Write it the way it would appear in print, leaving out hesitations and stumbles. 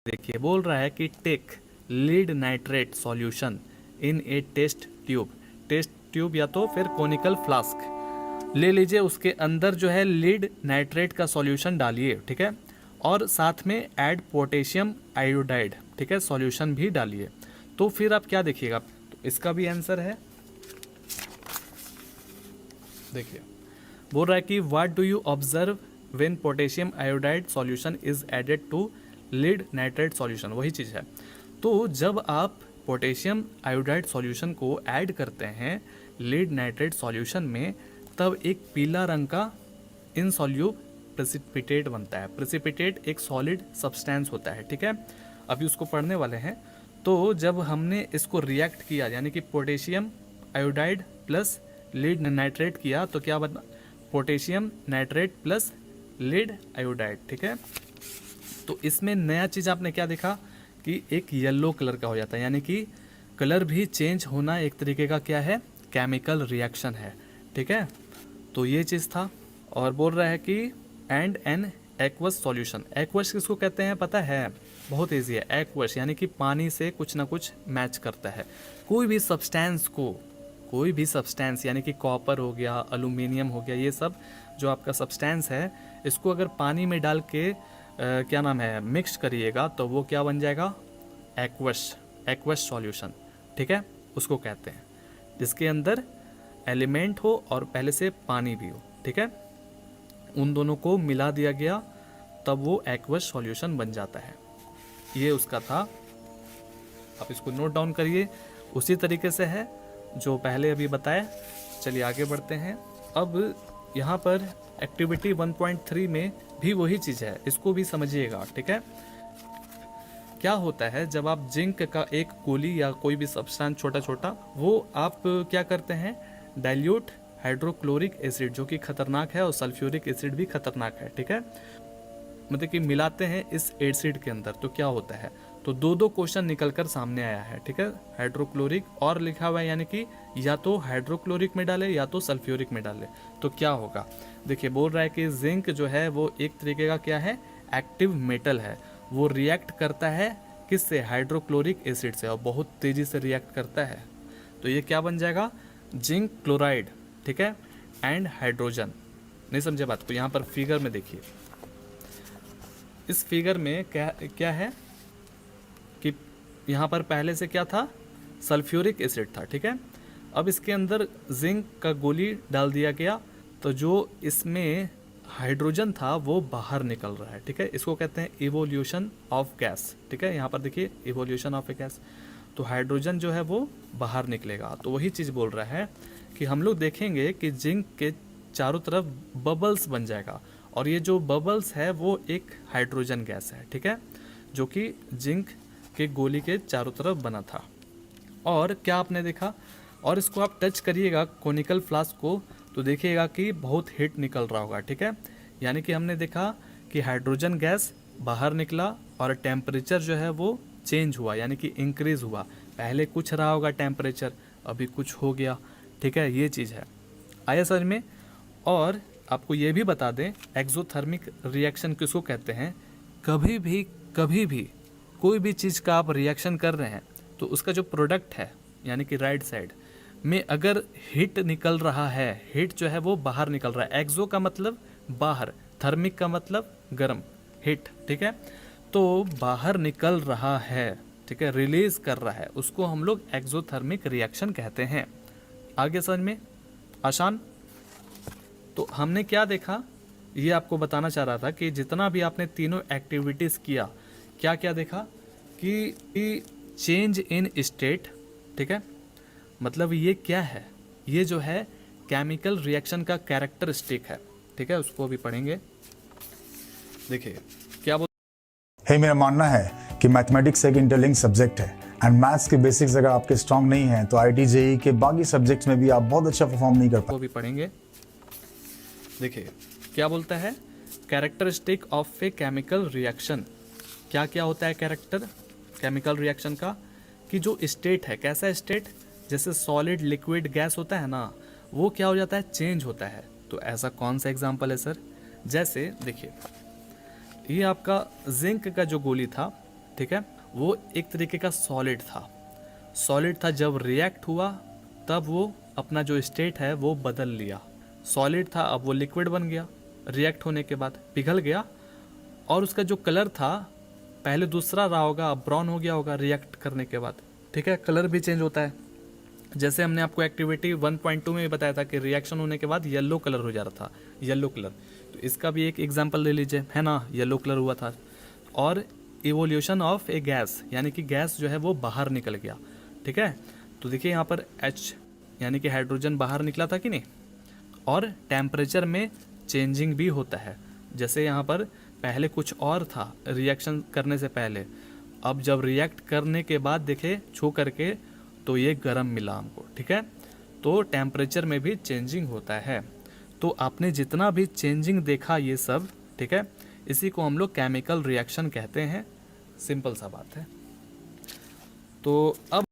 देखिए बोल रहा है कि take lead nitrate solution in a test tube. Test tube या तो फिर कोनिकल फ्लास्क ले लीजिए, उसके अंदर जो है लीड नाइट्रेट का सॉल्यूशन डालिए, ठीक है, और साथ में ऐड पोटेशियम आयोडाइड, ठीक है, सॉल्यूशन भी डालिए। तो फिर आप क्या देखिएगा, तो इसका भी आंसर है, देखिए बोल रहा है कि what do you observe when potassium iodide solution is added to lead nitrate solution, वही चीज़ है। तो जब आप पोटेशियम आयोडाइड सॉल्यूशन को ऐड करते हैं लीड नाइट्रेट सॉल्यूशन में, तब एक पीला रंग का इनसॉल्यूट प्रेसिपिटेट बनता है। प्रेसिपिटेट एक सॉलिड सब्सटेंस होता है, ठीक है, अभी उसको पढ़ने वाले हैं। तो जब हमने इसको रिएक्ट किया, यानी कि potassium iodide plus lead nitrate किया, तो क्या बना, potassium nitrate plus lead iodide, ठीक है। तो इसमें नया चीज़ आपने क्या देखा कि एक येलो कलर का हो जाता है, यानी कि कलर भी चेंज होना एक तरीके का क्या है, केमिकल रिएक्शन है, ठीक है। तो ये चीज़ था। और बोल रहा है कि and an aqueous solution. Aqueous किसको कहते हैं पता है, बहुत ईजी है। एक्वस यानी कि पानी से कुछ ना कुछ मैच करता है। कोई भी सब्सटेंस को, कोई भी सब्सटेंस यानी कि कॉपर हो गया, एल्यूमिनियम हो गया, ये सब जो आपका सब्सटेंस है, इसको अगर पानी में डाल के क्या नाम है मिक्स करिएगा, तो वो क्या बन जाएगा, एक्वस, एक्वस सॉल्यूशन, ठीक है, उसको कहते हैं, जिसके अंदर एलिमेंट हो और पहले से पानी भी हो, ठीक है, उन दोनों को मिला दिया गया तब वो एक्वस सॉल्यूशन बन जाता है। ये उसका था, आप इसको नोट डाउन करिए। उसी तरीके से है जो पहले अभी बताया। चलिए आगे बढ़ते हैं। अब यहाँ पर एक्टिविटी 1.3 में भी वही चीज़ है, इसको भी समझिएगा, ठीक है। क्या होता है जब आप जिंक का एक गोली या कोई भी सब्सटेंस छोटा छोटा, वो आप क्या करते हैं, डाइल्यूट हाइड्रोक्लोरिक एसिड जो कि खतरनाक है और सल्फ्यूरिक एसिड भी खतरनाक है, ठीक है, मतलब कि मिलाते हैं इस एसिड के अंदर, तो क्या होता है, तो दो दो क्वेश्चन निकल कर सामने आया है, ठीक है। हाइड्रोक्लोरिक और लिखा हुआ है, यानी कि या तो हाइड्रोक्लोरिक में डाले या तो सल्फ्यूरिक में डाले, तो क्या होगा। देखिए बोल रहा है कि जिंक जो है वो एक तरीके का क्या है, एक्टिव मेटल है। वो रिएक्ट करता है किससे, हाइड्रोक्लोरिक एसिड से, और बहुत तेज़ी से रिएक्ट करता है। तो ये क्या बन जाएगा, जिंक क्लोराइड, ठीक है, एंड हाइड्रोजन। नहीं समझे बात को, यहाँ पर फिगर में देखिए, इस फिगर में क्या है कि यहाँ पर पहले से क्या था, सल्फ्यूरिक एसिड था, ठीक है। अब इसके अंदर जिंक का गोली डाल दिया गया, तो जो इसमें हाइड्रोजन था वो बाहर निकल रहा है, ठीक है। इसको कहते हैं इवोल्यूशन ऑफ गैस, ठीक है। यहाँ पर देखिए इवोल्यूशन ऑफ ए गैस, तो हाइड्रोजन जो है वो बाहर निकलेगा। तो वही चीज़ बोल रहा है कि हम लोग देखेंगे कि जिंक के चारों तरफ बबल्स बन जाएगा, और ये जो बबल्स है वो एक हाइड्रोजन गैस है, ठीक है, जो कि जिंक के गोली के चारों तरफ बना था। और क्या आपने देखा, और इसको आप टच करिएगा कोनिकल फ्लास्क को, तो देखिएगा कि बहुत हीट निकल रहा होगा, ठीक है। यानी कि हमने देखा कि हाइड्रोजन गैस बाहर निकला और टेम्परेचर जो है वो चेंज हुआ, यानी कि इंक्रीज हुआ। पहले कुछ रहा होगा टेम्परेचर, अभी कुछ हो गया, ठीक है, ये चीज़ है। आया समझ में। और आपको ये भी बता दें, एक्सोथर्मिक रिएक्शन किसको कहते हैं, कभी भी कोई भी चीज़ का आप रिएक्शन कर रहे हैं, तो उसका जो प्रोडक्ट है, यानी कि राइट साइड में अगर हीट निकल रहा है, हीट जो है वो बाहर निकल रहा है, एक्सो का मतलब बाहर, थर्मिक का मतलब गर्म, हीट, ठीक है, तो बाहर निकल रहा है, ठीक है, रिलीज कर रहा है, उसको हम लोग एक्सोथर्मिक रिएक्शन कहते हैं। आगे समझ में आसान। तो हमने क्या देखा, ये आपको बताना चाह रहा था कि जितना भी आपने तीनों एक्टिविटीज़ किया, क्या क्या देखा कि चेंज इन स्टेट, ठीक है, मतलब ये क्या है, ये जो है केमिकल रिएक्शन का कैरेक्टरिस्टिक है, ठीक है, उसको भी पढ़ेंगे। देखिए क्या बोल, मेरा मानना है कि मैथमेटिक्स एक इंटरलिंक सब्जेक्ट है, एंड मैथ्स के बेसिक्स अगर आपके स्ट्रांग नहीं हैं तो आईटी जेईई के बाकी सब्जेक्ट्स में भी आप बहुत अच्छा परफॉर्म नहीं कर पाएंगे। वो भी पढ़ेंगे। देखिए क्या बोलता है, characteristic of a chemical reaction. क्या क्या होता है कैरेक्टर केमिकल रिएक्शन का, कि जो स्टेट है, कैसा स्टेट, जैसे सॉलिड लिक्विड गैस होता है ना, वो क्या हो जाता है, चेंज होता है। तो ऐसा कौन सा एग्जांपल है सर, जैसे देखिए ये आपका जिंक का जो गोली था, ठीक है, वो एक तरीके का सॉलिड था। सॉलिड था, जब रिएक्ट हुआ तब वो अपना जो स्टेट है वो बदल लिया। सॉलिड था, अब वो लिक्विड बन गया, रिएक्ट होने के बाद पिघल गया, और उसका जो कलर था पहले दूसरा रहा होगा, अब ब्राउन हो गया होगा रिएक्ट करने के बाद। ठीक है, कलर भी चेंज होता है। जैसे हमने आपको एक्टिविटी 1.2 में भी बताया था कि रिएक्शन होने के बाद येलो कलर हो जा रहा था, येलो कलर। तो इसका भी एक एग्जांपल ले लीजिए, है ना, येलो कलर हुआ था। और इवोल्यूशन ऑफ ए गैस, यानी कि गैस जो है वो बाहर निकल गया। ठीक है, तो देखिए यहाँ पर H यानी कि हाइड्रोजन बाहर निकला था कि नहीं। और टेम्परेचर में चेंजिंग भी होता है। जैसे यहाँ पर पहले कुछ और था रिएक्शन करने से पहले, अब जब रिएक्ट करने के बाद देखे छू करके तो ये गर्म मिला हमको। ठीक है, तो टेम्परेचर में भी चेंजिंग होता है। तो आपने जितना भी चेंजिंग देखा ये सब, ठीक है, इसी को हम लोग केमिकल रिएक्शन कहते हैं। सिंपल सा बात है। तो अब